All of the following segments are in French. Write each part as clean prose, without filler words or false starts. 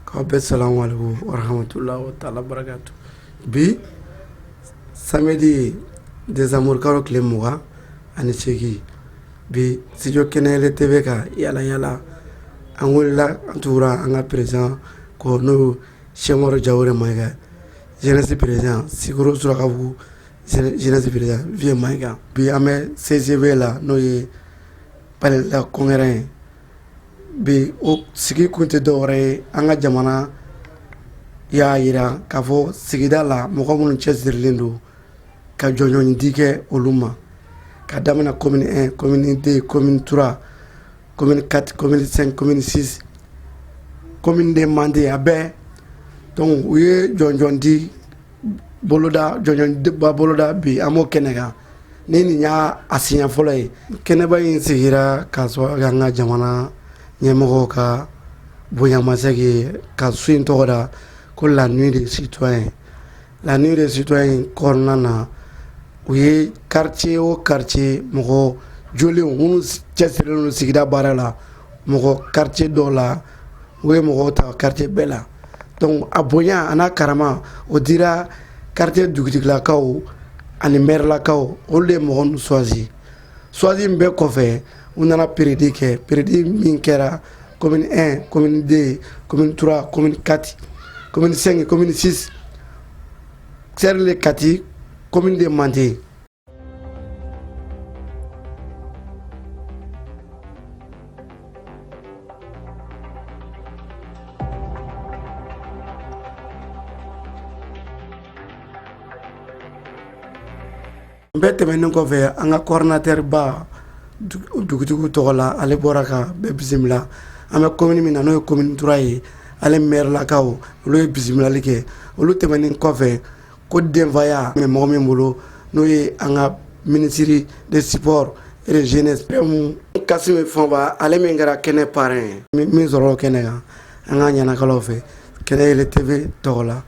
K'aw bɛɛ salamu alaikum wa rahmatullahi wa taala barakatu. Bi samedi décembre kalo tile 28 bi studio Kɛnɛ TV ka yala yala an wulila an tugura an ka président ko n'o Cheikh Umaru Jawore Mayiga jeunesse président Sikoro Surakabugu jeunesse président Vieux Mayiga. Bi an bɛ CCB la n'o ye palais la congrès ye. Bi o sigi kun tɛ dɔwɛrɛ ye an ka jamana y'a yira k'a fɔ sigida la mɔgɔ minnu cɛsirilen don ka jɔnjɔndi kɛ olu ma ka daminɛ commune 1 commune 2 commune 3 commune 4 commune 5 commune 6 commune de Mande a bɛɛ donc u ye jɔnjɔndi boloda bi an b'o kɛnɛ kan ni nin y'a siɲɛ fɔlɔ ye. Kɛnɛba in sigira k'a sɔrɔ an ka jamana ɲɛmɔgɔw ka bonyamasegin ka su in tɔgɔ da ko la nuit des citoyens. La nuit des citoyens kɔnɔna na u ye quartier o quartier mɔgɔ jolenw minnu cɛsirilen don sigida baara la mɔgɔ quartier dɔw la u ye mɔgɔw ta quartier bɛɛ la. Donc a bonya a n'a karama o dira quartier dugutigilakaw ani mairelakaw olu de ye mɔgɔ ninnu choisi min bɛɛ kɔfɛ u nana péridi kɛ péridi min kɛra commune 1 commune 2 commune 3 commune 4 commune 5 commune 6 Serle Kati commune de Mande. N bɛ tɛmɛnen kɔfɛ an ka coordinateur ba dugutigiw tɔgɔ la ale bɔra ka bɛɛ bisimila. An bɛ commune min na n'o ye commune 3 ye ale mairelakaw olu ye bisimilali kɛ. Olu tɛmɛnen kɔfɛ ko denfaya mɛ mɔgɔ min bolo n'o ye an ka ministre de sport et de jeunesse Kassim Fanba ale min kɛra kɛnɛ parrain ye min sɔrɔ kɛnɛ kan an ka ɲanakalaw fɛ Kɛnɛ TV tɔgɔ la.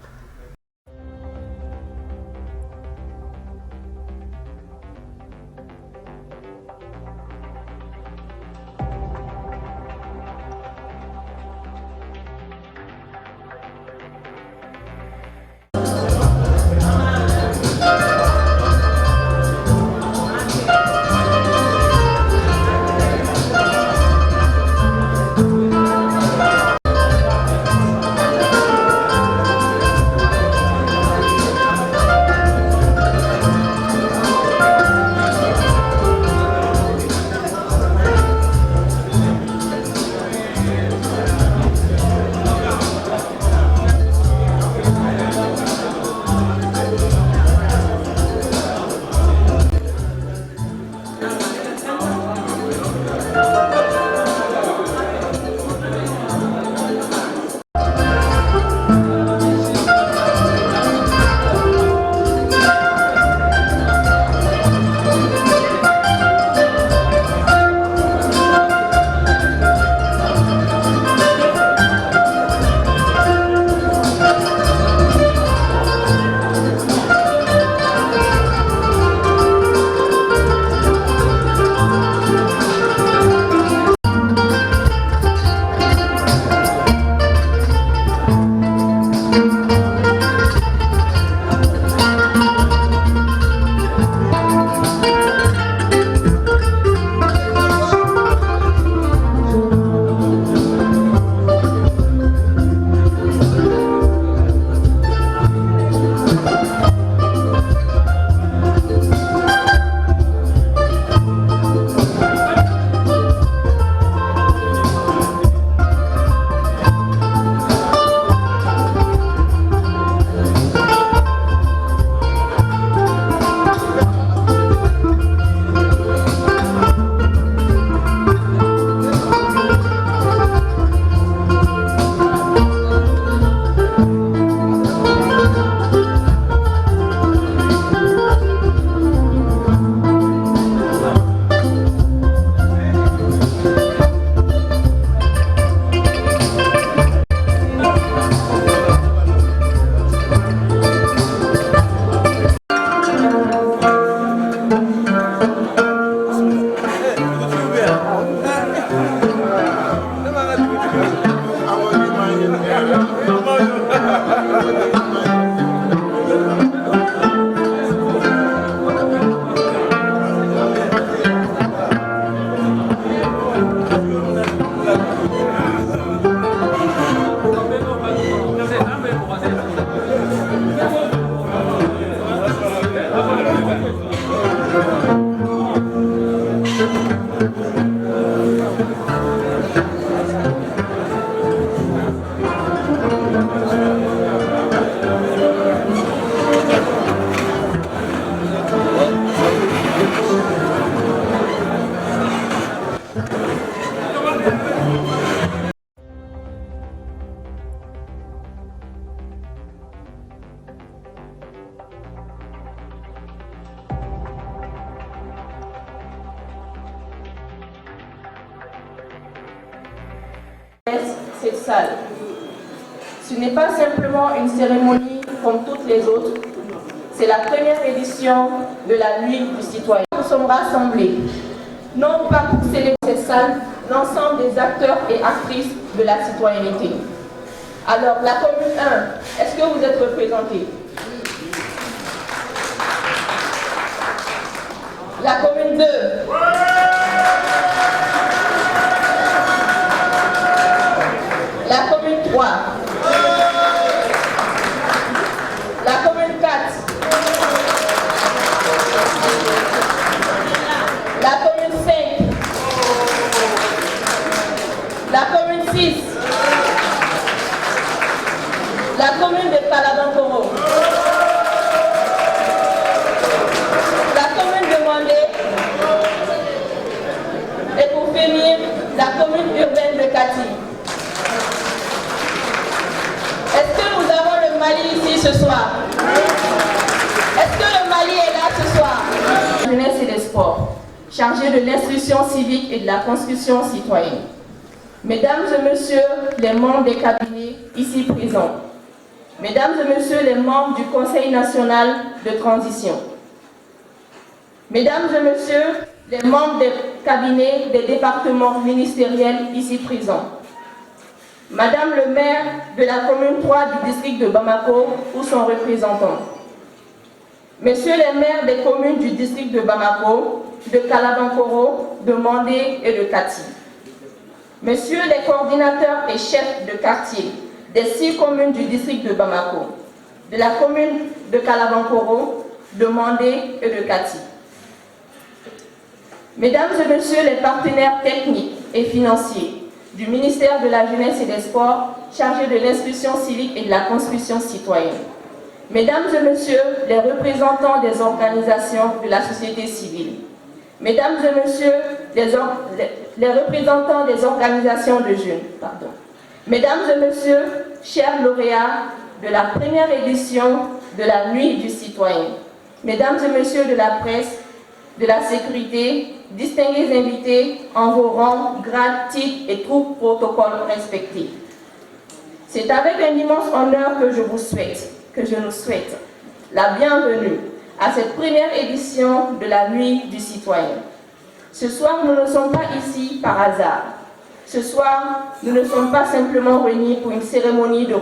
connaissent cette salle. Ce n'est pas simplement une cérémonie comme toutes les autres, c'est la première édition de la Nuit du citoyen. Nous sommes rassemblés, non pas pour célébrer cette salle, l'ensemble des acteurs et actrices de la citoyenneté. Alors, la commune 1, est-ce que vous êtes représentés? La commune 2. La commune 3. La commune 4. La commune 5. La commune 6. La commune de Kalabankoro. La commune de Mandé. Et pour finir, la commune urbaine de Kati. Est-ce que nous avons le Mali ici ce soir? Est-ce que le Mali est là ce soir? La jeunesse et des sports, chargé de l'instruction civique et de la construction citoyenne. Mesdames et messieurs les membres des cabinets ici présents, mesdames et messieurs les membres du Conseil national de transition, mesdames et messieurs les membres des cabinets des départements ministériels ici présents, madame le maire de la commune 3 du district de Bamako ou son représentant, messieurs les maires des communes du district de Bamako, de Kalabankoro, de Mandé et de Kati, messieurs les coordinateurs et chefs de quartier des 6 communes du district de Bamako, de la commune de Kalabankoro, de Mandé et de Kati, mesdames et messieurs les partenaires techniques et financiers du ministère de la Jeunesse et des Sports, chargé de l'instruction civique et de la construction citoyenne, mesdames et messieurs les représentants des organisations de la société civile, mesdames et messieurs les représentants des organisations de jeunes, mesdames et messieurs, chers lauréats de la première édition de la Nuit du citoyen, mesdames et messieurs de la presse, de la sécurité, distingués invités en vos rangs, grades, titres et tous protocoles respectés. C'est avec un immense honneur que je nous souhaite la bienvenue à cette première édition de la Nuit du citoyen. Ce soir, nous ne sommes pas ici par hasard. Ce soir, nous ne sommes pas simplement réunis pour une cérémonie de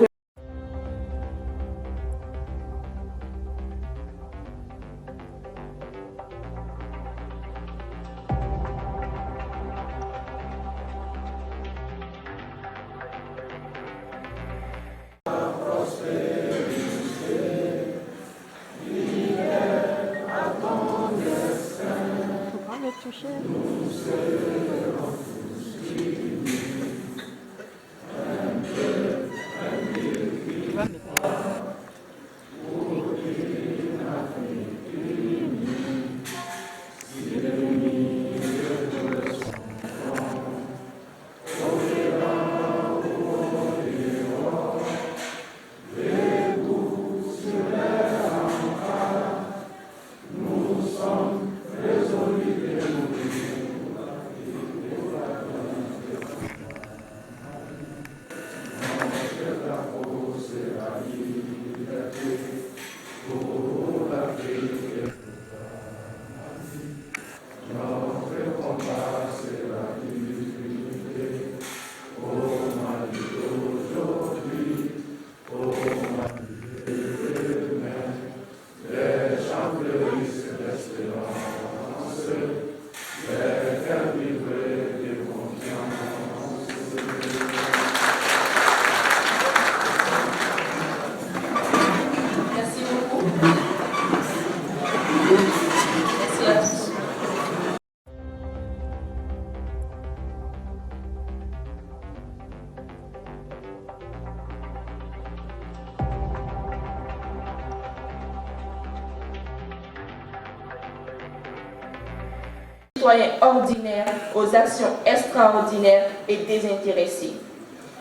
citoyens ordinaires aux actions extraordinaires et désintéressées.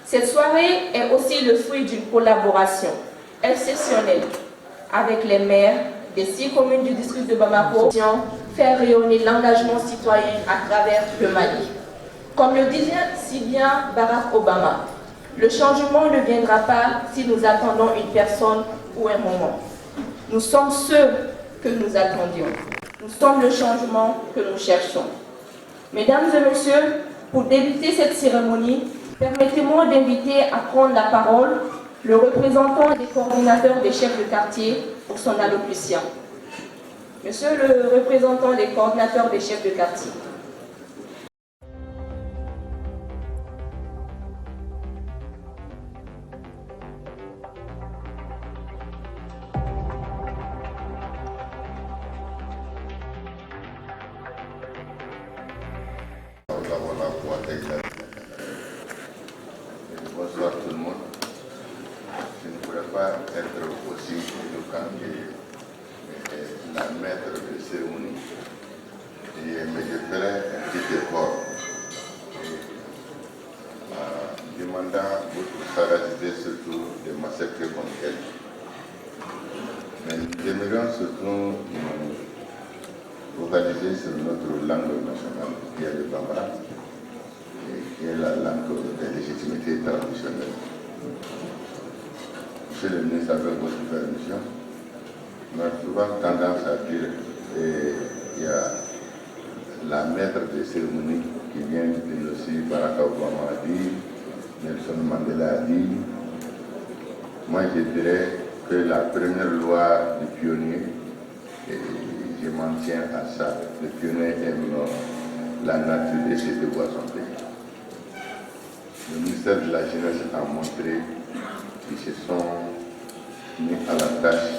Cette soirée est aussi le fruit d'une collaboration exceptionnelle avec les maires des 6 communes du district de Bamako, faire rayonner l'engagement citoyen à travers le Mali. Comme le disait si bien Barack Obama, Le changement ne viendra pas si nous attendons une personne ou un moment. Nous sommes ceux que nous attendions. Nous sommes le changement que nous cherchons. Mesdames et messieurs, pour débuter cette cérémonie, permettez-moi d'inviter à prendre la parole le représentant des coordinateurs des chefs de quartier pour son allocution. Monsieur le représentant des coordinateurs des chefs de quartier. Bonsoir tout le monde. Je ne pourrais pas être aussi éloquent que la maître de cérémonie, mais je ferai un petit effort demandant votre sagacité surtout de m'accepter comme tel. Mais nous aimerions surtout nous focaliser sur notre langue nationale, qui est le bambara, qui est la langue de légitimité traditionnelle. Monsieur le ministre, avec votre permission, on a souvent tendance à dire qu'il y a la maître de cérémonie qui vient de nous suivre, Barack Obama a dit, Nelson Mandela a dit. Moi, je dirais que la première loi du pionnier, et je m'en tiens à ça, le pionnier aime la nature et ses devoirs son pays. Le ministère de la Jeunesse a montré qu'ils se sont mis à la tâche.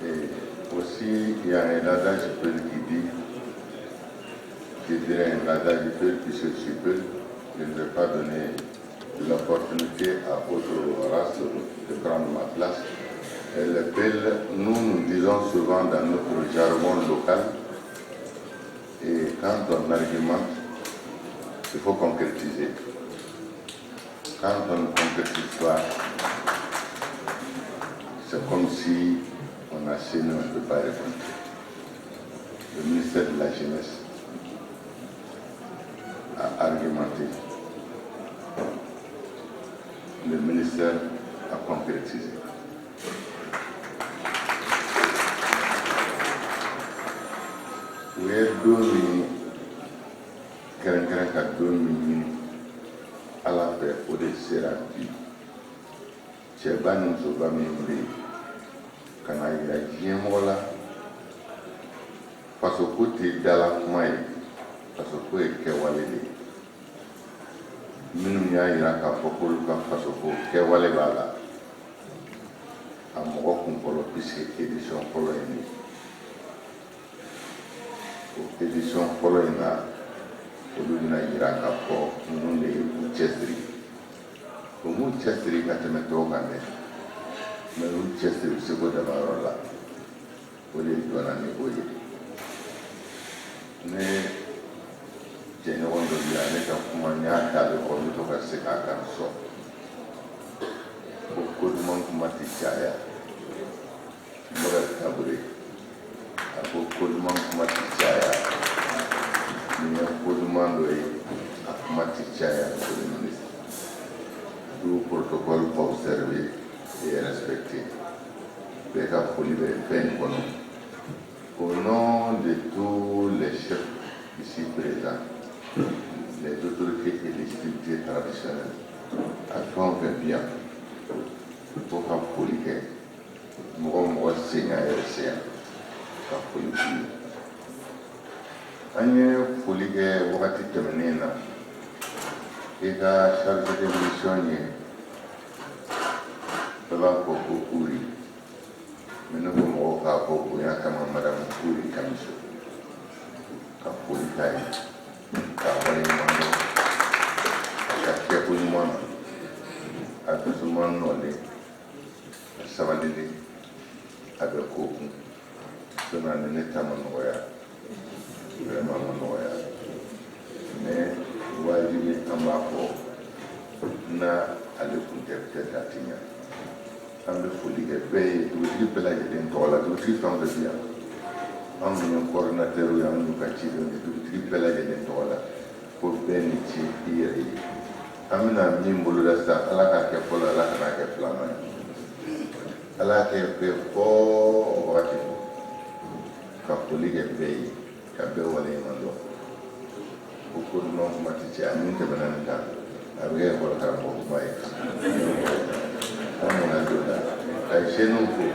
Et aussi, il y a un adage qui dit, je dirais un adage puisque je peux, je ne vais pas donner l'opportunité à autre race de prendre ma place. Et le Peul, nous disons souvent dans notre jargon local, et quand on argumente, il faut concrétiser. Quand on ne concrétise pas, c'est comme si on a signé, on ne peut pas répondre. Le ministère de la Jeunesse a argumenté. Le ministère a concrétisé. Oui, kɛrɛnkɛrɛn ka don min ɲini ala fɛ o de sera bi cɛba ni musoba min bɛ yen ka na yira diɲɛmɔgɔ la fasoko tɛ dala kuma ye fasoko ye kɛwale de ye minnu y'a yira k'a fɔ k'olu ka fasoko kɛwale b'a la a mɔgɔ kun fɔlɔ puisque édition fɔlɔ ye nin o édition fɔlɔ in na olu bɛna yira k'a fɔ ninnu de ye u cɛsiri u m'u cɛsiri ka tɛmɛ tɔw kan dɛ mɛ u cɛsiri seko damayɔrɔ la o de dɔnna ni o ye ne jɛɲɔgɔn dɔ bɛ yan ne ka kuma n y'a ta bɛ fɔ n bɛ to ka segin a kan sɔn ko ko duman kuma tɛ caya mɔgɔ tabure a ko ko duman kuma tɛ caya ni ye ko duman dɔ ye a kuma tɛ caya monsieur le ministre tout protocole observé et respecté bɛɛ ka foli bɛ fɛn in kɔnɔ au nom de tous les chefs ici présents les autorités et les légitimités traditionnelles à fɛn o fɛn bi yan fo ka foli kɛ mɔgɔ o mɔgɔ sen y'a yɛrɛ se yan ka foli k'u ye an ye foli kɛ wagati tɛmɛnen na i ka chargé de mission ye bɛɛ b'a fɔ ko Uri mais ne ko mɔgɔw k'a fɔ bonya kama madame Uri Kamiso ka foli k'a ye k'a waleɲuman dɔn a ka kɛko ɲuman na a dusuman nɔlen a sabalili a bɛ ko kun sinon ni ne ta ma nɔgɔya vraiment ma nɔgɔya mais wajibi an b'a fɔ na ale kun tɛ peut-être a tɛ ɲa an bɛ foli kɛ bɛɛ ye dugutigi bɛɛ lajɛlen tɔgɔ la dugutigi fɛn o fɛn bɛ yan anw minnu ye coordinateur ye anw y'u ka cidenw ye dugutigi bɛɛ lajɛlen tɔgɔ la ko bɛɛ ni ci i yɛrɛ ye amina mimbulu da sa ala ka ke polo ala ka ke flama ala ke pe po wati ka poli ke be ka be wala mando ko no mati ci amin ke bananta abiga ko ka ko bai amina do da ay chenu ko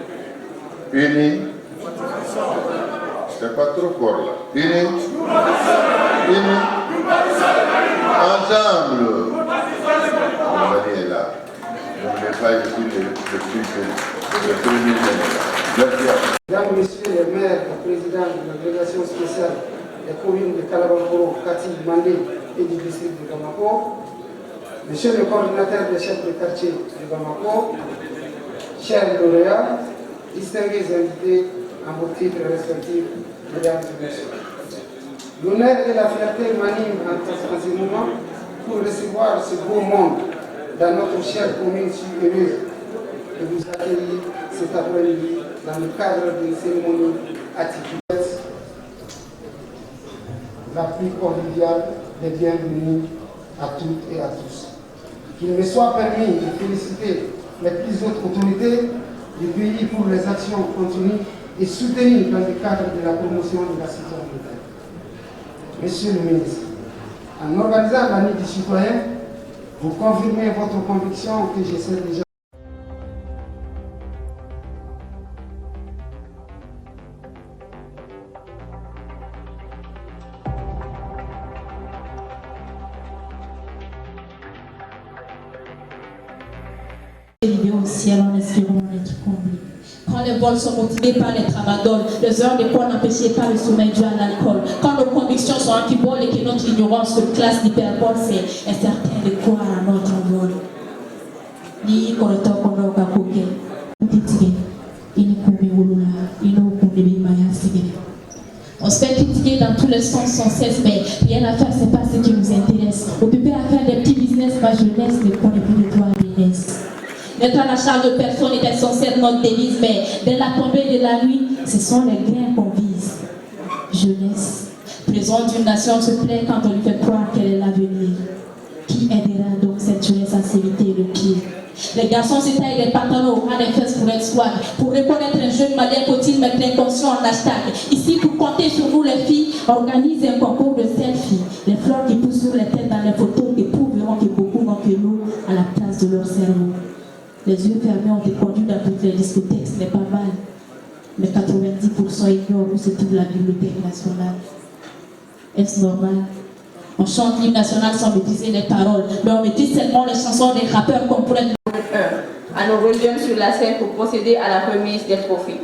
ini c'est pas trop fort là ini ensemble. On va dire là. On n'est pas ici le premier général. Mesdames, Messieurs les maires et présidents de la délégation spéciale des communes de Kalabankoro, Kati, Mandé et du district de Bamako, Monsieur le coordinateur des chefs de quartier de Bamako, chers lauréats, distingués invités en vos titres respectifs, mesdames et messieurs. L'honneur et la fierté m'animent en ce moment pour recevoir ce beau monde dans notre chère commune heureuse et vous accueillir cet après-midi dans le cadre d'une cérémonie atypique, la plus conviviale des bienvenus à toutes et à tous. Qu'il me soit permis de féliciter les plus hautes autorités du pays pour les actions continues et soutenues dans le cadre de la promotion de la citoyenneté. Monsieur le ministre, en organisant l'année du citoyen, vous confirmez votre conviction que je sais déjà. Au ciel en espérant être comblé. Quand les vols sont motivés par les tramadol, les heures de cours n'empêchaient pas le sommeil dû à l'alcool. Quand nos convictions sont antiboles et que notre ignorance se classe d'hyperbole, c'est incertain de croire à notre vol. Ni korota kono kakoke, utitige, ini kumi wulula, ino kumi bimaya sigene. On se fait critiquer dans tous les sens sans cesse, mais rien à faire, c'est pas ce qui nous intéresse. Occupé à faire des petits business, ma jeunesse ne connaît plus de toi à l'aînesse. D'être à la charge de personne est censé être notre devise, mais dès la tombée de la nuit, ce sont les grains qu'on vise. Jeunesse, présent d'une nation se plaît quand on lui fait croire qu'elle est l'avenir. Qui aidera donc cette jeunesse à s'éviter le pied? Les garçons se taillent des pantalons à des fesses pour être swag. Pour reconnaître un jeune malien, faut-il mettre l'inconscient en hashtag? Ici, pour compter sur vous les filles, organisez un concours de selfies. Les fleurs qui poussent sur les têtes dans les photos qui prouveront que beaucoup n'ont que l'eau à la place de leur cerveau. Les yeux fermés ont été conduits dans toutes les discothèques, ce n'est pas mal. Mais 90% ignorent où se trouve la Bibliothèque nationale. Est-ce normal? On chante l'hymne national sans maîtriser les paroles, mais on maîtrise seulement les chansons des rappeurs comme pour être... À nos religions sur la scène pour procéder à la remise des trophées.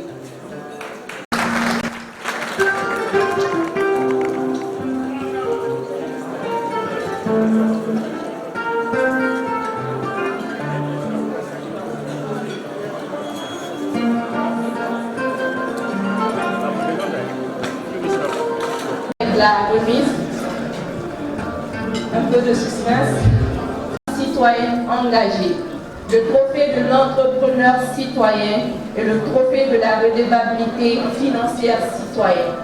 La remise, un peu de suspense. Citoyen engagé, le trophée de l'entrepreneur citoyen et le trophée de la redevabilité financière citoyenne.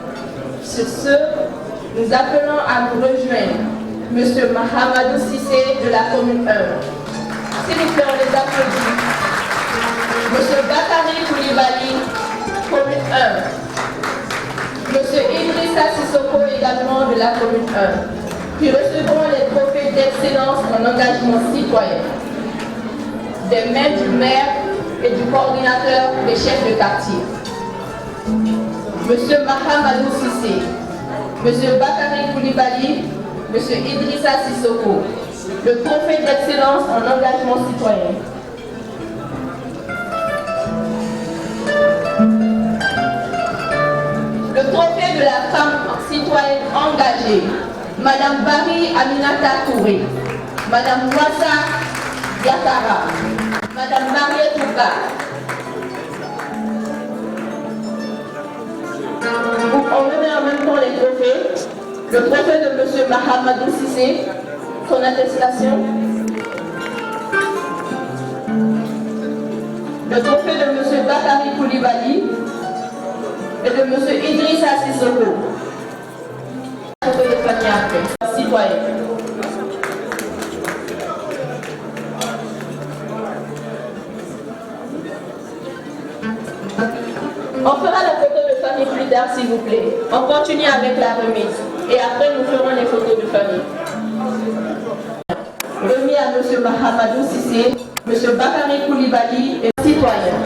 Sur ce, nous appelons à nous rejoindre M. Mahamadou Cissé de la commune 1. S'il vous plaît, on les applaudit. M. Bakari Koulibaly, commune 1. Monsieur Idrissa Sissoko également de la commune 1, qui recevront les trophées d'excellence en engagement citoyen des mains du maire et du coordinateur des chefs de quartier. Monsieur Mahamadou Cissé, Monsieur Bakari Koulibaly, Monsieur Idrissa Sissoko, le trophée d'excellence en engagement citoyen. Le trophée de la femme citoyenne engagée, Madame Barry Aminata Touré, Madame Mouassa Yakara, Madame Mariette Touba. On remet en même temps les trophées. Le trophée de M. Mahamadou Cissé, son attestation. Le trophée de M. Bakari Koulibaly et de M. Idrissa Sissoko. Photo de famille après. Citoyen. solidaire, s'il vous plaît. On continue avec la remise. Et après, nous ferons les photos de famille. Remis à M. Mahamadou Sissé, M. Bakary Koulibaly et citoyen.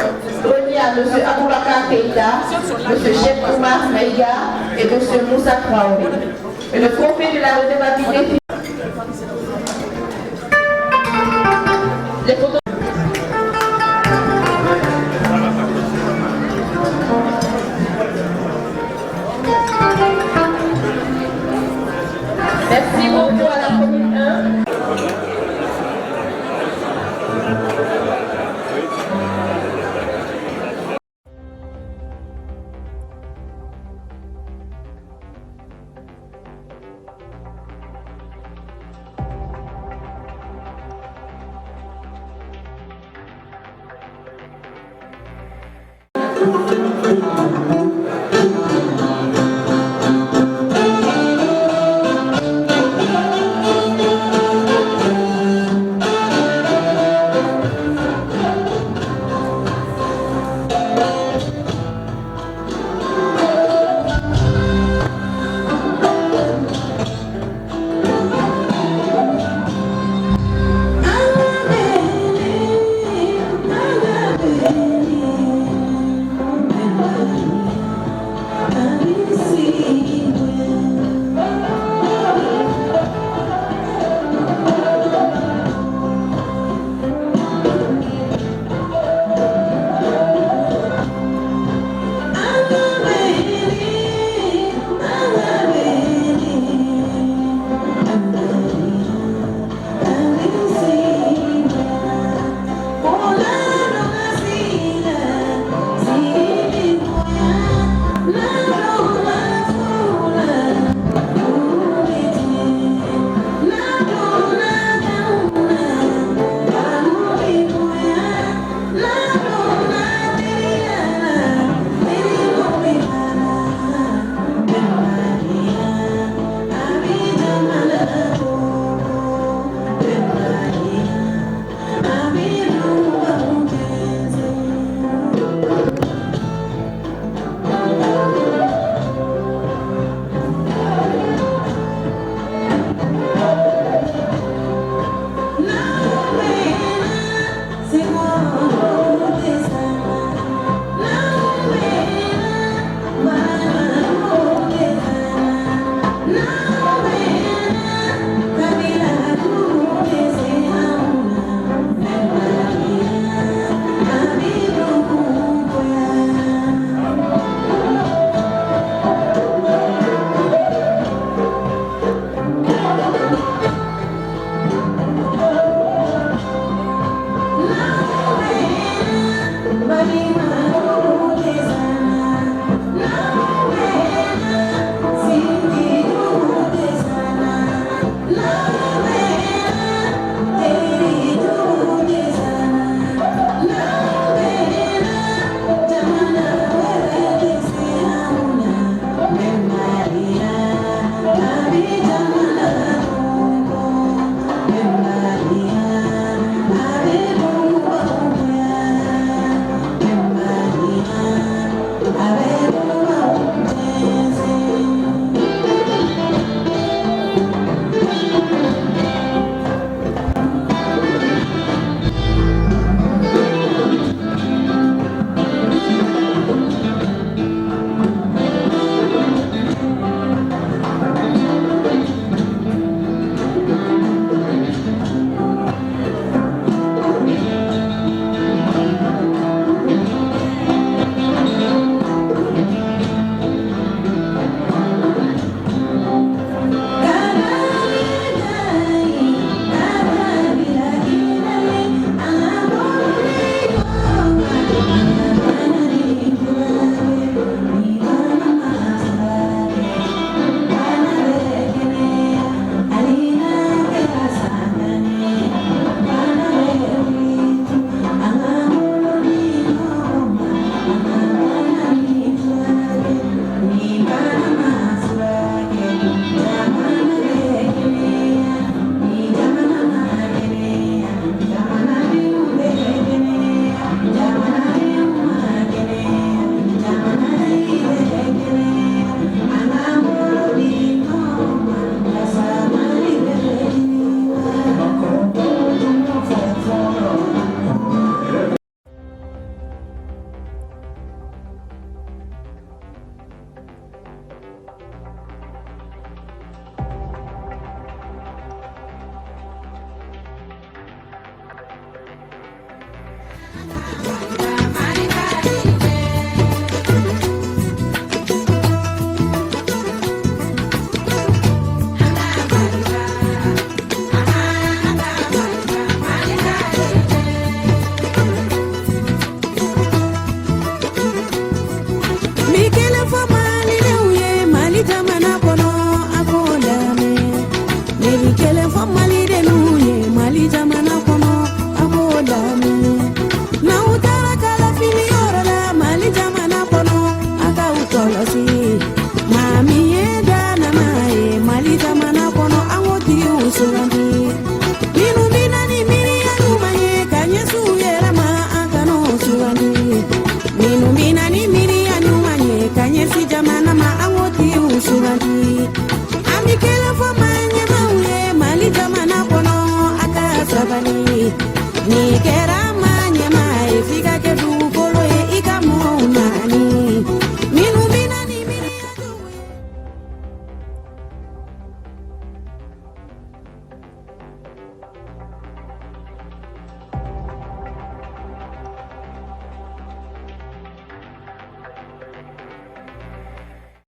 Remis à M. Aboubakar Keïta, M. Cheikh Oumar Maïga et M. Moussa Traoré. Et le trophée de la redevabilité. Les photos. Merci beaucoup à la commune 1.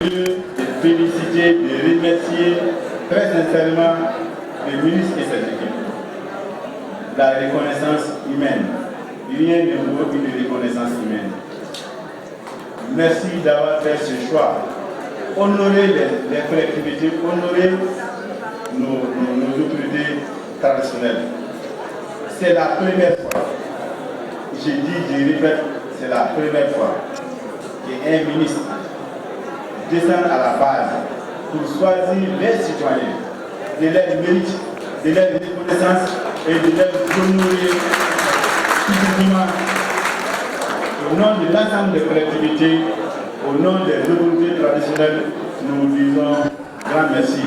voulu féliciter, de remercier très sincèrement le ministre et ses équipes. La reconnaissance humaine. Rien ne vaut une reconnaissance humaine. Merci d'avoir fait ce choix. Honorer les collectivités, honorer nos autorités traditionnelles. C'est la première fois, je répète, c'est la première fois qu'un ministre descend à la base pour choisir les citoyens, de leur mérite, de leur reconnaissance et de leur honorer physiquement. Au nom de l'ensemble des collectivités, au nom des autorités traditionnelles, nous disons grand merci.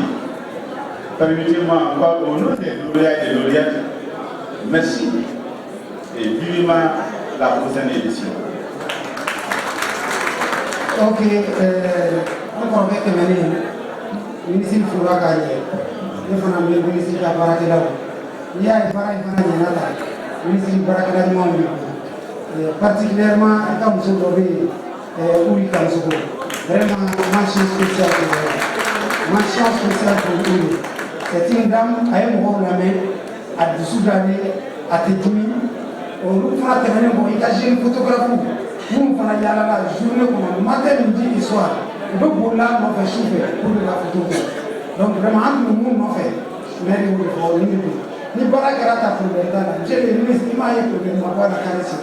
Permettez-moi encore, au nom des lauréats et des lauréates, merci et vivement la prochaine édition. Ok, encore avec le ministre Foura Gaye, le ministre de la Barakela, il y a un parent de le ministre de Barakela du Monde, particulièrement quand vous avez Ouli Kamsoko. Vraiment, mention spéciale pour Ouli. C'est une dame à un moment la main, à dessous de l'année, à Tétimi. On fera terminer pour engager une photographie. Nous, on a y aller la journée, matin, midi et soir. Donc, on a fait chauffer pour la photo. Donc, vraiment, tout le monde m'a fait. Mais ni Barakela ta problème là. J'ai le ministre qui m'a eu problème à voir la caresse.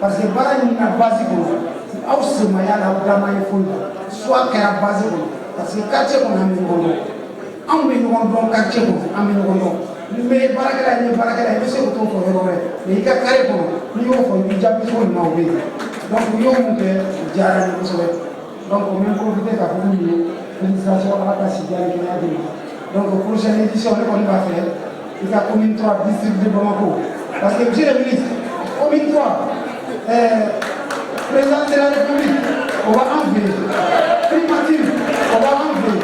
Parce que Barakela n'a pas de problème. Aussi, il y a la gamme de fond. Soit qu'elle a basé. Parce que quartier, on a mis le nom. On met le nom quartier, on a mis le nom. Mais Barakela, il y a ce qu'on peut faire. Mais il y a carré pour nous. Nous avons fait déjà besoin de m'enlever. Donc, nous avons fait déjà la chose. Donc, on va profiter de la l'administration de la Cassie. Donc, la prochaine édition, on va faire, il y a commune 3, district de Bamako. Parce que, monsieur le ministre, commune 3, président de la République, on va enlever. Primature, on va enlever.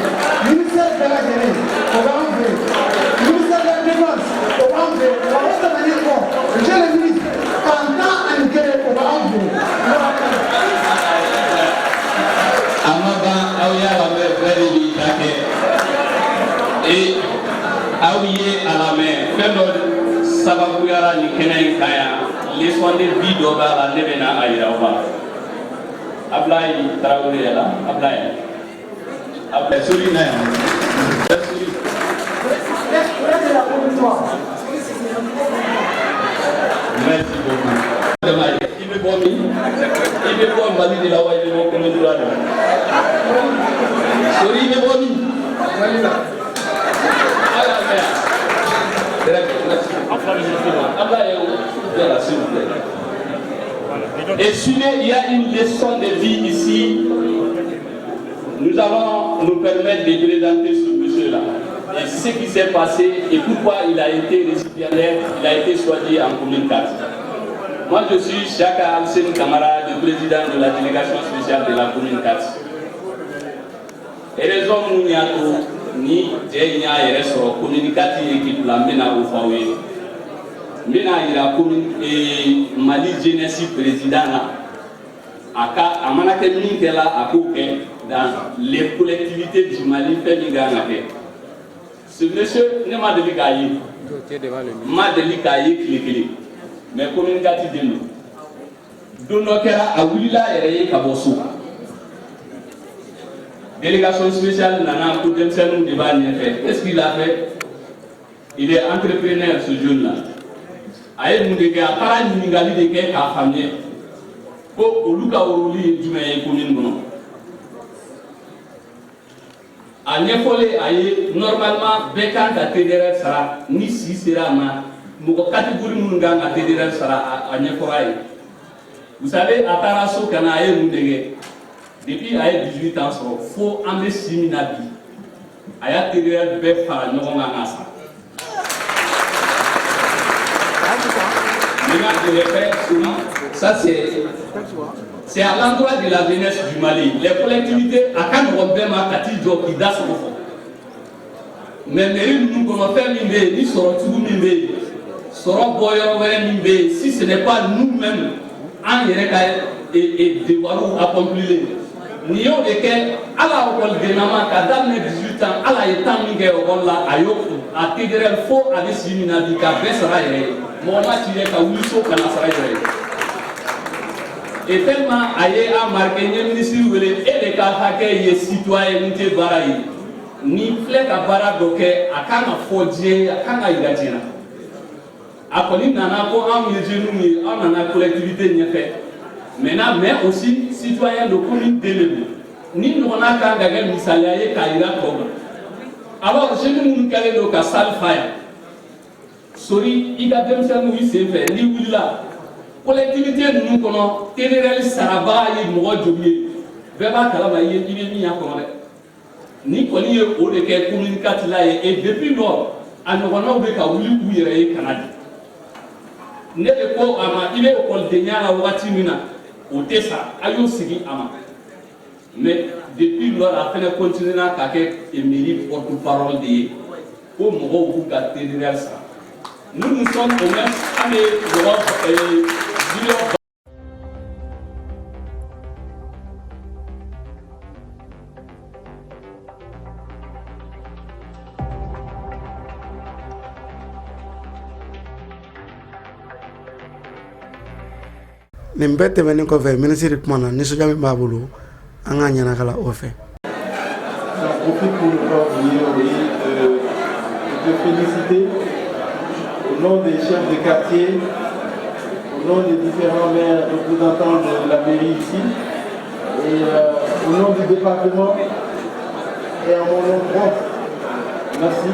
Ministère de la Jeunesse, on va enlever. Ministère de la Défense, on va enlever. On va rester dans les corps. Monsieur le ministre, pendant un guerre, on va enlever. Amaba, Aouya, la mère, Frédéric, et Aouye à la main, Fendo Sabakuyara, Nikena Kaya, les soins de vie d'Oba, la Nevena Aïrawa. Ablaï, Traoré, là, Ablaï. Ablaï, Sourina. Merci beaucoup. Il me promet, Mali de la Ouaille de mon commandant. Sorry, il me promet. Et suivez, il y a une leçon de vie ici. Nous allons nous permettre de présenter ce monsieur-là. Et ce qui s'est passé et pourquoi il a été récipiendaire, il a été choisi en commune 4. Moi, je suis Chaka Alsen Kamara, le président de la délégation spéciale de la commune 4. Et les hommes ni Djenya et Resso, communicatif équipe la Mena au Faoué. Mena il a communiqué Mali Genesis président Aka Amanake Minkela à Kouké dans les collectivités du Mali fait Miganake. Ce monsieur ne m'a délicaillé. M'a délicaillé cliqué. Mais communicatif de nous. Donokera a Willa et Kabosu. Délégation spéciale Nana pour Demsenou de Bagné. Qu'est-ce qu'il a fait? Il est entrepreneur ce jeune-là. Aïe Moudega, para Ningali de Guerre à famille. Pour Oluka Oruli du Maye commune. A Nefole Aïe, normalement, Bekan à Tédérer sera, ni si sera ma, Moko catégorie Mungan à Tédérer sera à Neforaï. Vous savez, à Tarasso, Kanaïe Moudega. Depuis 18 ans, il faut investir dans la vie. Il y a des belles femmes qui ont ça, c'est à l'endroit de la jeunesse du Mali. Les collectivités, à quand on va faire Kati qui dansent au fond. Mais nous, comment faire Mimbe, ni Soro Tougou Mimbe, Soro Boyo Mimbe, si ce n'est pas nous-mêmes, en Yereka et Dewarou accomplir. Ni y'o de kɛ ala ɔkɔlidenama ka daminɛ 18 ans ala ye temps min kɛ ɔkɔli la a y'o a TDRL fo a bɛ si min na bi ka bɛɛ sara yɛrɛ ye mɔgɔ ma ci dɛ ka wuli so kana sara yɛrɛ ye et tellement a ye a marqué n ye ministre wele e de ka hakɛ ye citoyen min tɛ baara ye ni filɛ ka baara dɔ kɛ a kan ka fɔ diɲɛ a kan ka yira diɲɛ na a kɔni nana ko anw ye jeunes ye anw nana collectivité ɲɛfɛ maintenant mais aussi citoyen de commune délai ni ɲɔgɔnna kan ka kɛ misaliya ye k'a yira tɔw la alors jeunes minnu kɛlen don ka salle fa yan sori i ka denmisɛnninw i sen fɛ n'i wulila collectivité ninnu kɔnɔ TDRL sarabaga ye mɔgɔ joli ye bɛɛ b'a kalama i bɛ min y'a kɔnɔ dɛ ni kɔni ye o de kɛ commune 4 la ye et depuis lors a ɲɔgɔnnaw bɛ ka wuli u yɛrɛ ye ka na di ne de ko a ma i bɛ ekɔlidenya la wagati min na o tɛ sa a y'o sigi a ma mais depuis lors a fana continué ka kɛ mairie porte-parole de ye ko mɔgɔw b'u ka TDRL sara nous sommes au même an bɛ mɔgɔ million. nin bɛɛ tɛmɛnen kɔfɛ ministre kuma na nisɔndiya min b'a bolo an k'a ɲɛnakala o fɛ. J'en profite pour de féliciter au nom des chefs de quartier, au nom des différents maires représentants de la mairie ici, et au nom du département et à mon nom propre. Merci.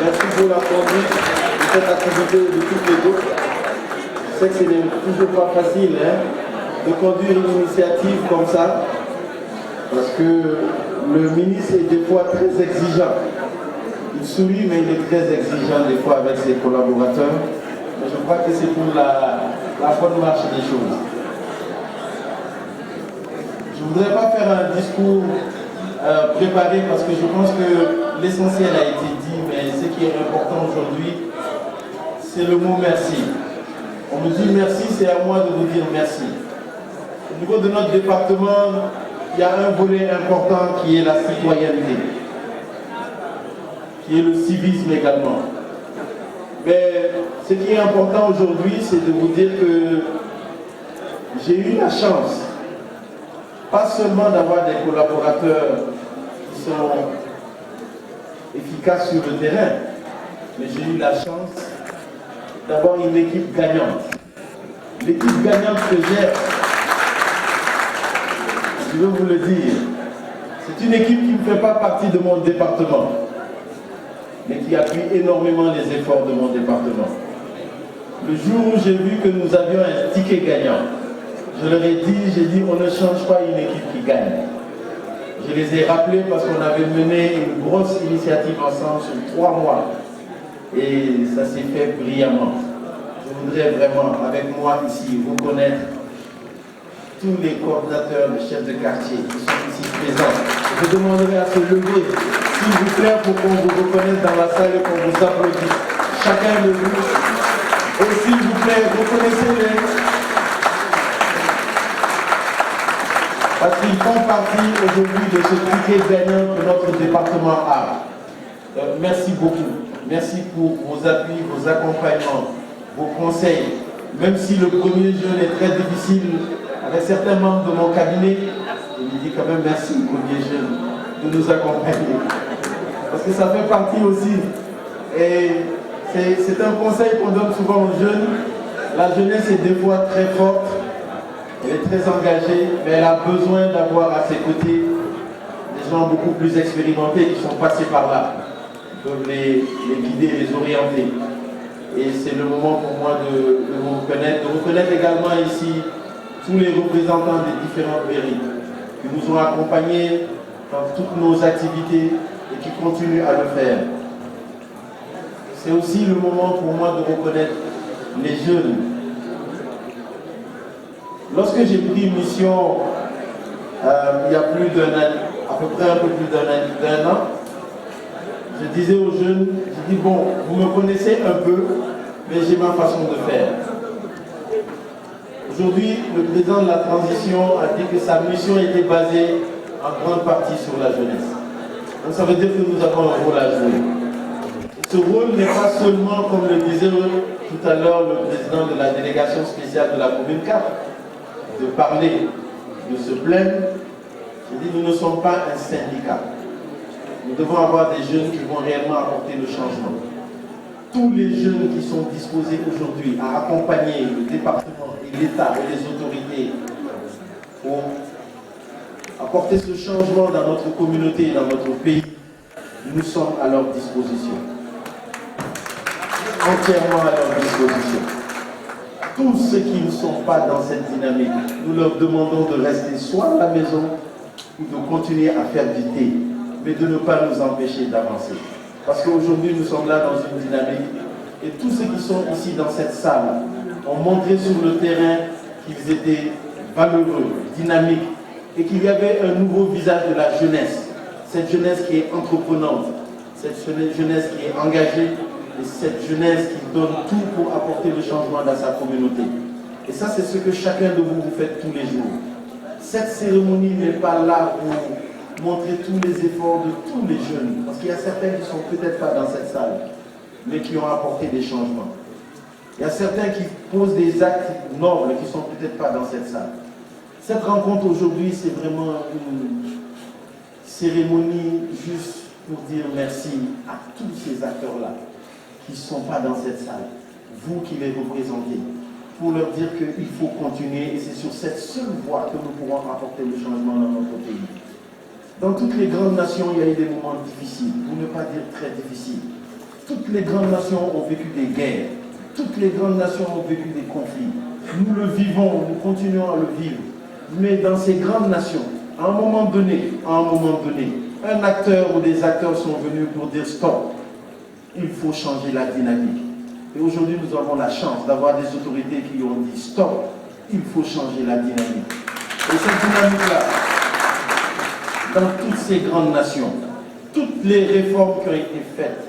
Merci pour la conduite de cette activité et de toutes les autres. Je sais que ce n'est toujours pas facile de conduire une initiative comme ça, parce que le ministre est des fois très exigeant. Il sourit, mais il est très exigeant des fois avec ses collaborateurs. Mais je crois que c'est pour la bonne marche des choses. Je ne voudrais pas faire un discours préparé parce que je pense que l'essentiel a été dit, mais ce qui est important aujourd'hui, c'est le mot merci. On me dit merci, c'est à moi de vous dire merci. Au niveau de notre département, il y a un volet important qui est la citoyenneté, qui est le civisme également. Mais ce qui est important aujourd'hui, c'est de vous dire que j'ai eu la chance, pas seulement d'avoir des collaborateurs qui sont efficaces sur le terrain, mais j'ai eu la chance d'avoir une équipe gagnante. L'équipe gagnante que j'ai, je veux vous le dire, c'est une équipe qui ne fait pas partie de mon département, mais qui appuie énormément les efforts de mon département. Le jour où j'ai vu que nous avions un ticket gagnant, je leur ai dit, on ne change pas une équipe qui gagne. Je les ai rappelés parce qu'on avait mené une grosse initiative ensemble sur 3 mois. Et ça s'est fait brillamment. Je voudrais vraiment, avec moi ici, reconnaître tous les coordinateurs, les chefs de quartier qui sont ici présents. Je demanderai à se lever, s'il vous plaît, pour qu'on vous reconnaisse dans la salle et qu'on vous applaudisse. Chacun de vous. Et s'il vous plaît, reconnaissez-les. Parce qu'ils font partie aujourd'hui de ce ticket gagnant que notre département a. Merci beaucoup. Merci pour vos appuis, vos accompagnements, vos conseils. Même si le premier jeûne est très difficile avec certains membres de mon cabinet, je lui dis quand même merci, premier jeune, de nous accompagner. Parce que ça fait partie aussi. Et c'est un conseil qu'on donne souvent aux jeunes. La jeunesse est des fois très forte, elle est très engagée, mais elle a besoin d'avoir à ses côtés des gens beaucoup plus expérimentés qui sont passés par là, qui peuvent les guider, les orienter. Et c'est le moment pour moi de vous reconnaître, de reconnaître également ici tous les représentants des différentes mairies qui nous ont accompagnés dans toutes nos activités et qui continuent à le faire. C'est aussi le moment pour moi de reconnaître les jeunes. Lorsque j'ai pris mission il y a plus d'un an, à peu près un peu plus d'un an, je disais aux jeunes, je dis bon, vous me connaissez un peu, mais j'ai ma façon de faire. Aujourd'hui, le président de la transition a dit que sa mission était basée en grande partie sur la jeunesse. Donc ça veut dire que nous avons un rôle à jouer. Ce rôle n'est pas seulement, comme le disait tout à l'heure le président de la délégation spéciale de la commune 4, de parler, de se plaindre. Je dis, nous ne sommes pas un syndicat. Nous devons avoir des jeunes qui vont réellement apporter le changement. Tous les jeunes qui sont disposés aujourd'hui à accompagner le département et l'État et les autorités pour apporter ce changement dans notre communauté et dans notre pays, nous sommes à leur disposition. Entièrement à leur disposition. Tous ceux qui ne sont pas dans cette dynamique, nous leur demandons de rester soit à la maison ou de continuer à faire du thé, mais de ne pas nous empêcher d'avancer. Parce qu'aujourd'hui, nous sommes là dans une dynamique et tous ceux qui sont ici dans cette salle ont montré sur le terrain qu'ils étaient valeureux, dynamiques et qu'il y avait un nouveau visage de la jeunesse. Cette jeunesse qui est entreprenante, cette jeunesse qui est engagée et cette jeunesse qui donne tout pour apporter le changement dans sa communauté. Et ça, c'est ce que chacun de vous faites tous les jours. Cette cérémonie n'est pas là pour montrer tous les efforts de tous les jeunes, parce qu'il y a certains qui ne sont peut-être pas dans cette salle, mais qui ont apporté des changements. Il y a certains qui posent des actes nobles qui ne sont peut-être pas dans cette salle. Cette rencontre aujourd'hui, c'est vraiment une cérémonie juste pour dire merci à tous ces acteurs-là qui ne sont pas dans cette salle, vous qui les représentez, pour leur dire qu'il faut continuer et c'est sur cette seule voie que nous pourrons apporter le changement dans notre pays. Dans toutes les grandes nations, il y a eu des moments difficiles, pour ne pas dire très difficiles. Toutes les grandes nations ont vécu des guerres, toutes les grandes nations ont vécu des conflits. Nous le vivons, nous continuons à le vivre. Mais dans ces grandes nations, à un moment donné, un acteur ou des acteurs sont venus pour dire stop. Il faut changer la dynamique. Et aujourd'hui, nous avons la chance d'avoir des autorités qui ont dit stop, il faut changer la dynamique. Et cette dynamique-là, dans toutes ces grandes nations, toutes les réformes qui ont été faites,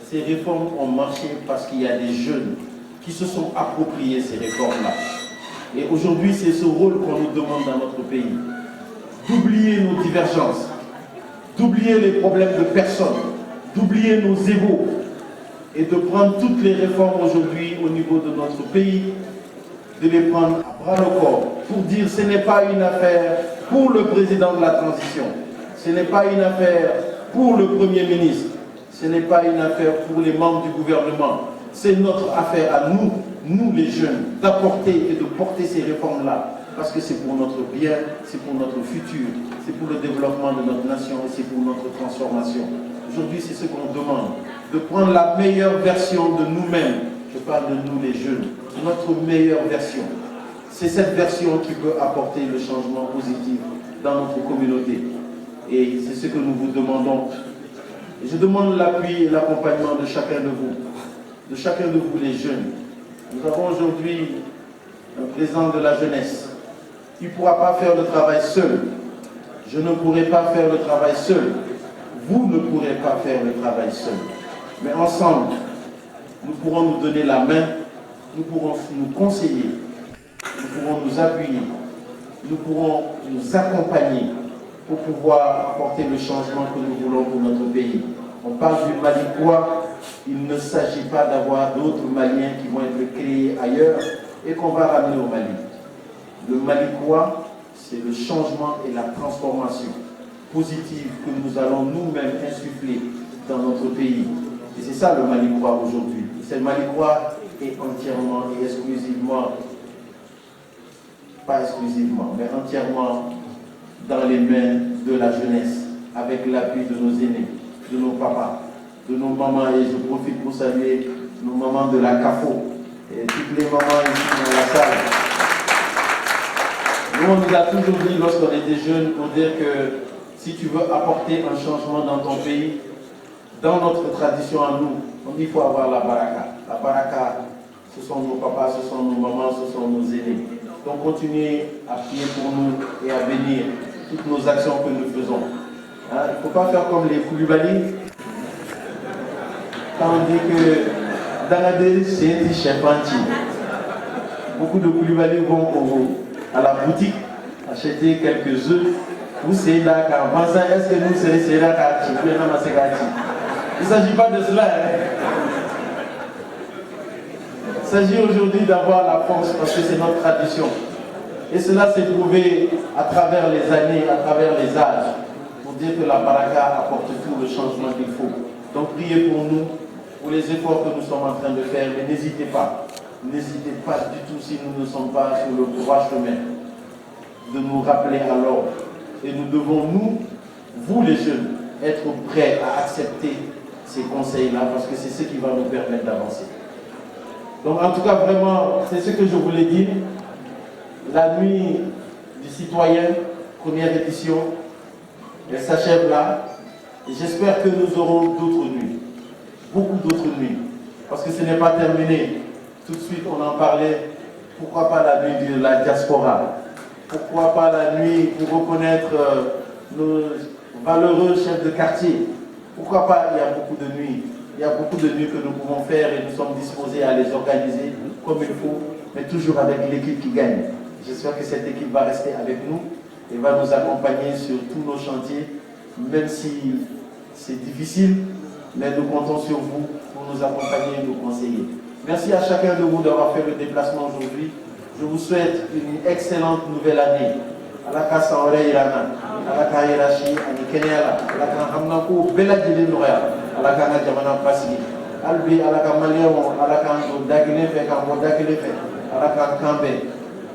ces réformes ont marché parce qu'il y a des jeunes qui se sont appropriés ces réformes-là. Et aujourd'hui, c'est ce rôle qu'on nous demande dans notre pays. D'oublier nos divergences, d'oublier les problèmes de personnes, d'oublier nos égos, et de prendre toutes les réformes aujourd'hui au niveau de notre pays, de les prendre à bras le corps pour dire ce n'est pas une affaire pour le président de la transition, ce n'est pas une affaire pour le Premier ministre, ce n'est pas une affaire pour les membres du gouvernement, c'est notre affaire à nous, nous les jeunes, d'apporter et de porter ces réformes-là, parce que c'est pour notre bien, c'est pour notre futur, c'est pour le développement de notre nation et c'est pour notre transformation. Aujourd'hui, c'est ce qu'on demande, de prendre la meilleure version de nous-mêmes. Je parle de nous les jeunes, notre meilleure version. C'est cette version qui peut apporter le changement positif dans notre communauté. Et c'est ce que nous vous demandons. Et je demande l'appui et l'accompagnement de chacun de vous les jeunes. Nous avons aujourd'hui un président de la jeunesse qui ne pourra pas faire le travail seul. Je ne pourrai pas faire le travail seul. Vous ne pourrez pas faire le travail seul. Mais ensemble, nous pourrons nous donner la main, nous pourrons nous conseiller, nous pourrons nous appuyer, nous pourrons nous accompagner pour pouvoir apporter le changement que nous voulons pour notre pays. On parle du Malicois, il ne s'agit pas d'avoir d'autres Maliens qui vont être créés ailleurs et qu'on va ramener au Mali. Le Malicois, c'est le changement et la transformation positive que nous allons nous-mêmes insuffler dans notre pays. Et c'est ça le Malicois aujourd'hui. C'est le Malicois est entièrement et exclusivement, pas exclusivement, mais entièrement dans les mains de la jeunesse, avec l'appui de nos aînés, de nos papas, de nos mamans, et je profite pour saluer nos mamans de la CAFO, et toutes les mamans ici dans la salle. Nous, on nous a toujours dit lorsqu'on était jeunes pour dire que si tu veux apporter un changement dans ton pays, dans notre tradition à nous, on dit qu'il faut avoir la baraka. La baraka, ce sont nos papas, ce sont nos mamans, ce sont nos aînés. Donc continuez à prier pour nous et à bénir toutes nos actions que nous faisons. Il ne faut pas faire comme les Koulibaly. Quand on dit que dans la délice, c'est un chef anti. beaucoup de Koulibaly vont à la boutique acheter quelques œufs. Vous c'est là quand est-ce que nous c'est là quand il ne s'agit pas de cela. Il s'agit aujourd'hui d'avoir la force parce que c'est notre tradition. Et cela s'est prouvé à travers les années, à travers les âges, pour dire que la baraka apporte tout le changement qu'il faut. Donc priez pour nous, pour les efforts que nous sommes en train de faire, mais n'hésitez pas du tout si nous ne sommes pas sur le droit chemin, de nous rappeler à l'ordre. Et nous devons, vous les jeunes, être prêts à accepter ces conseils-là, parce que c'est ce qui va nous permettre d'avancer. Donc en tout cas, vraiment, c'est ce que je voulais dire. La nuit du citoyen, première édition, elle s'achève là. Et j'espère que nous aurons d'autres nuits, beaucoup d'autres nuits, parce que ce n'est pas terminé. Tout de suite, on en parlait, pourquoi pas la nuit de la diaspora? Pourquoi pas la nuit pour reconnaître nos valeureux chefs de quartier? Pourquoi pas? Il y a beaucoup de nuits. Il y a beaucoup de nuits que nous pouvons faire et nous sommes disposés à les organiser comme il faut, mais toujours avec l'équipe qui gagne. J'espère que cette équipe va rester avec nous et va nous accompagner sur tous nos chantiers, même si c'est difficile, mais nous comptons sur vous pour nous accompagner et nous conseiller. Merci à chacun de vous d'avoir fait le déplacement aujourd'hui. Je vous souhaite une excellente nouvelle année. Alaka Saore Irana, Alaka Hirashi, Anikenela, Alaka Hamnaku, Bela Djilinoya, Alaka Najamana Pasi, Albi, Alaka Maliamo, Alaka Dagilefe, Kambo Dagilefe, Alaka Kambe,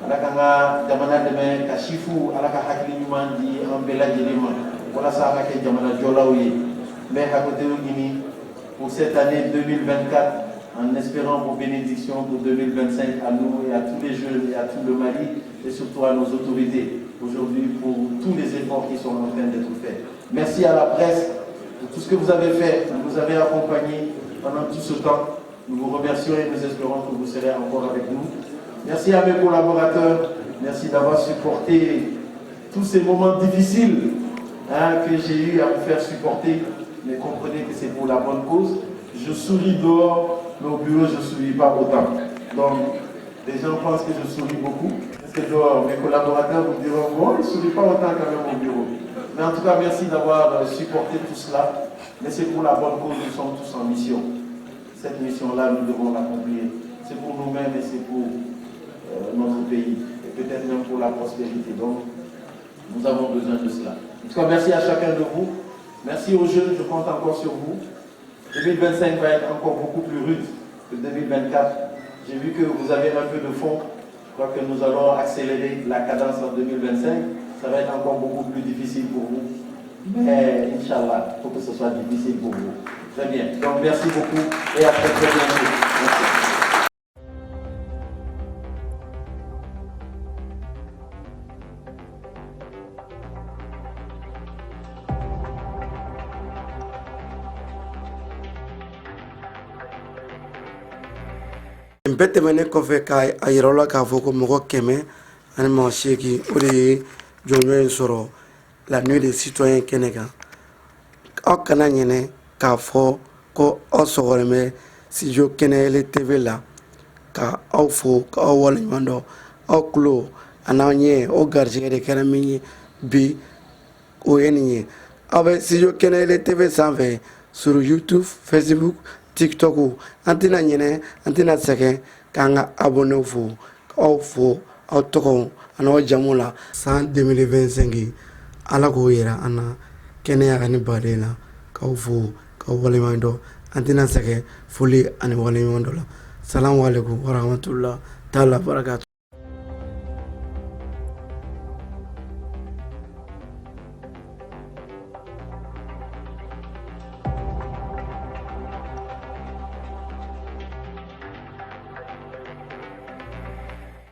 Alaka Jamana Deme, Kashifu, Alaka Hakliman, Di Ambela Djilima, voilà ça, Alaka Jamana Jolaouye. Mais à côté de Guinée, pour cette année 2024, en espérant vos bénédictions pour 2025 à nous et à tous les jeunes et à tout le Mali et surtout à nos autorités aujourd'hui pour tous les efforts qui sont en train d'être faits. Merci à la presse pour tout ce que vous avez fait, vous nous avez accompagnés pendant tout ce temps. Nous vous remercions et nous espérons que vous serez encore avec nous. Merci à mes collaborateurs, merci d'avoir supporté tous ces moments difficiles que j'ai eu à vous faire supporter, mais comprenez que c'est pour la bonne cause. Je souris dehors, mais au bureau, je ne souris pas autant. Donc, les gens pensent que je souris beaucoup. Parce que dehors, mes collaborateurs vous diront, bon, ils ne sourient pas autant quand même au bureau. Mais en tout cas, merci d'avoir supporté tout cela. Mais c'est pour la bonne cause, nous sommes tous en mission. Cette mission-là, nous devons l'accomplir. C'est pour nous-mêmes et c'est pour notre pays. Et peut-être même pour la prospérité. Donc, nous avons besoin de cela. En tout cas, merci à chacun de vous. Merci aux jeunes, je compte encore sur vous. 2025 va être encore beaucoup plus rude que 2024. J'ai vu que vous avez un peu de fond. Je crois que nous allons accélérer la cadence en 2025. Ça va être encore beaucoup plus difficile pour vous. Mais Inch'Allah, il faut que ce soit difficile pour vous. Très bien. Donc merci beaucoup et à très bientôt. Merci. bɛɛ tɛmɛnen kɔfɛ k'a yira la k'a fɔ ko mɔgɔ 100 ani mɔgɔ 8 o de ye jɔnjɔn in sɔrɔ la nuit des citoyens kɛnɛ kan. Aw kana ɲinɛ k'a fɔ ko aw sɔgɔlen bɛ studio Kɛnɛyɛlɛ TV la ka aw fo k'aw waleɲuman dɔn. Aw tulo a n'aw ɲɛ o garijɛgɛ de kɛra min ye bi o ye nin ye. Aw bɛ studio Kɛnɛyɛlɛ TV sanfɛ sur YouTube, Facebook, TikTok. An tɛna ɲinɛ an tɛna sɛgɛn k'an ka abonné fo k'aw fo aw tɔgɔ ani aw jamu la. San 2025 ala k'o yira an na kɛnɛya ani baden la k'aw fo k'aw waleɲuman dɔn. An tɛna sɛgɛn foli ani waleɲuman dɔ la. Salamu alaikum warahmatullahi taala barakatuh.